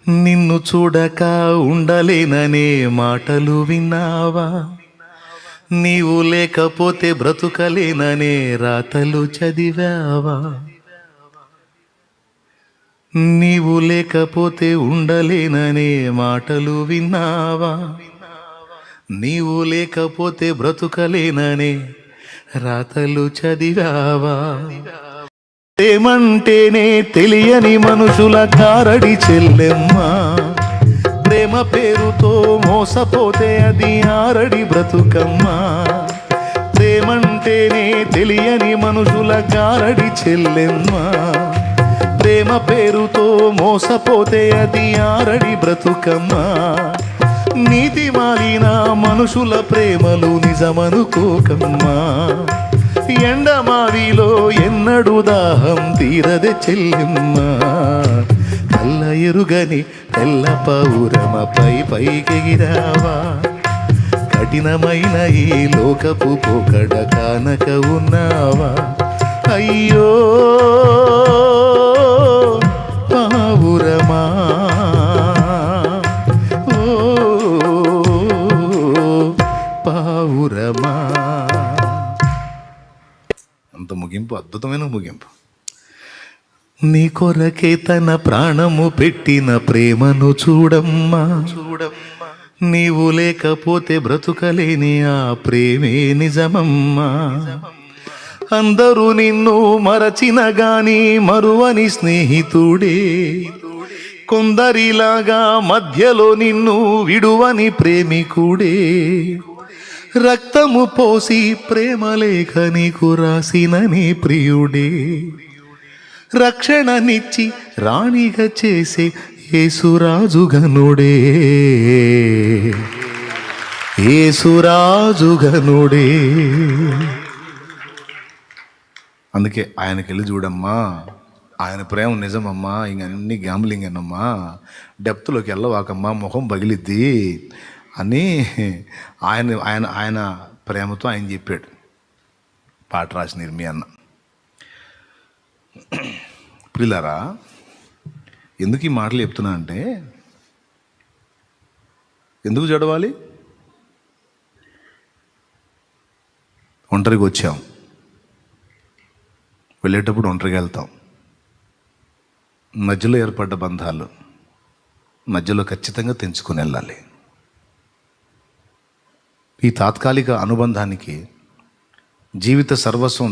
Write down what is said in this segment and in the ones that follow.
నిన్ను చూడక ఉండలేననే మాటలు విన్నావా? నీవు లేకపోతే బ్రతుకలేననే రాతలు చదివావా? నీవు లేకపోతే ఉండలేననే మాటలు విన్నావా? నీవు లేకపోతే బ్రతుకలేననే రాతలు చదివావా? ప్రేమంటేనే తెలియని మనుషుల కారడి చెల్లెమ్మ, ప్రేమ పేరుతో మోసపోతే అది ఆరడి బ్రతుకమ్మ. ప్రేమంటేనే తెలియని మనుషుల కారడి చెల్లెమ్మ, ప్రేమ పేరుతో మోసపోతే అది ఆరడి బ్రతుకమ్మ. నీతి మాలిన మనుషుల ప్రేమలు నిజమనుకోకమ్మా. ఎండమావిలో ఎన్నడు దాహం తీరదే చెల్లెమ్మ, కళ్ళ ఎరుగని తెల్ల పౌరమపై పైకెగిరావా? కఠినమైన ఈ లోకపు పోకడ కానక ఉన్నావా? అయ్యో పావురమా, ఓ పావురమా. అంత ముగింపు, అద్భుతమైన ముగింపు. నీ కొరకే తన ప్రాణము పెట్టిన ప్రేమను చూడమ్మా, చూడమ్మా. నీవు లేకపోతే బ్రతుకలేని ఆ ప్రేమే నిజమమ్మా. అందరూ నిన్ను మరచిన గాని మరువని స్నేహితుడే, కొందరిలాగా మధ్యలో నిన్ను విడువని ప్రేమికుడే. రక్తము పోసి ప్రేమ లేఖ నీకు రాసిన నీ ప్రియుడే, రక్షణనిచ్చి రాణిగా చేసే యేసురాజుగనుడే, యేసురాజుగనుడే. అందుకే ఆయనకి వెళ్ళి చూడమ్మా, ఆయన ప్రేమ నిజమమ్మా, ఇంక అన్ని గ్యాంబ్లింగ్ అన్నమ్మా, డెప్త్లోకి వెళ్ళవాకమ్మా, ముఖం పగిలిద్ది అని ఆయన ఆయన ఆయన ప్రేమతో ఆయన చెప్పాడు. పాట రాసిన నిర్మి అన్న. పిల్లరా, ఎందుకు ఈ మాటలు చెప్తున్నా అంటే, ఎందుకు జడవాలి? ఒంటరికి వచ్చాం, వెళ్ళేటప్పుడు ఒంటరిగా వెళ్తాం. మధ్యలో ఏర్పడ్డ బంధాలు మధ్యలో ఖచ్చితంగా తెంచుకొని వెళ్ళాలి. ఈ తాత్కాలిక అనుబంధానికి జీవిత సర్వస్వం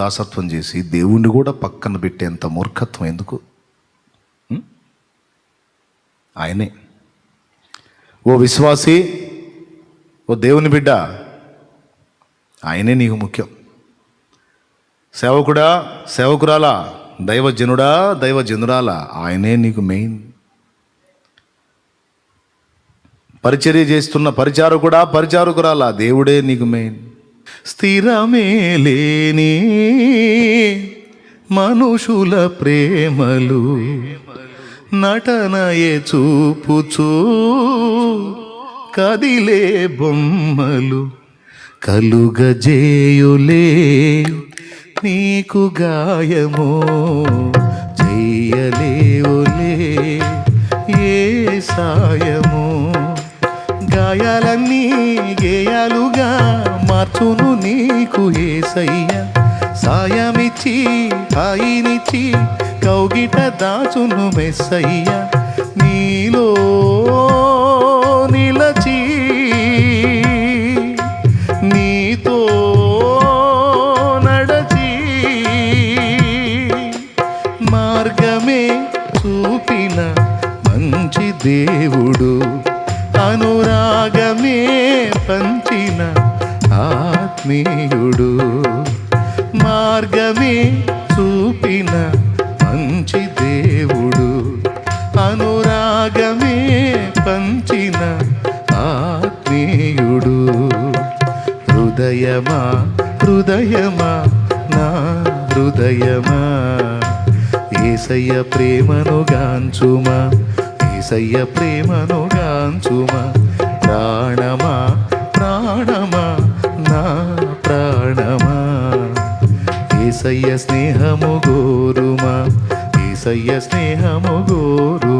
దాసత్వం చేసి దేవుణ్ణి కూడా పక్కన పెట్టేంత మూర్ఖత్వం ఎందుకు? ఆయనే. ఓ విశ్వాసి, ఓ దేవుని బిడ్డ, ఆయనే నీకు ముఖ్యం. సేవకుడా, సేవకురాలా, దైవజనుడా, దైవజనురాలా, ఆయనే నీకు మెయిన్. పరిచర్య చేస్తున్న పరిచారకుడా, పరిచారకురాలా, దేవుడే నీకు మెయిన్. స్థిరమే లేని మనుషుల ప్రేమలు నటనయే చూపుచూ కదిలే బొమ్మలు కలుగజేయులే నీకు గాయమో చెయ్యలేవులే ఏ సాయమో. గాయాలన్నీ గేయాలుగా మార్చును నీకు యేసయ్య, సాయమిచ్చి హాయినిచ్చి కౌగిట దాచును మెస్సయ్య. నీలో నిలచి నీతో నడచి మార్గమే చూపిన మంచి దేవుడు, అనురాగమే పంచిన ఆత్మీయుడు. మార్గమే చూపిన మంచి దేవుడు, అనురాగమే పంచిన ఆత్మీయుడు. హృదయమా హృదయమా నా హృదయమా, యేసయ్య ప్రేమను గాంచుమా, యేసయ్య ప్రేమను గాంచుమా. ప్రాణమా ప్రాణమా నా ప్రాణమా, యేసయ్య స్నేహము గోరుమా, యేసయ్య స్నేహము గోరు.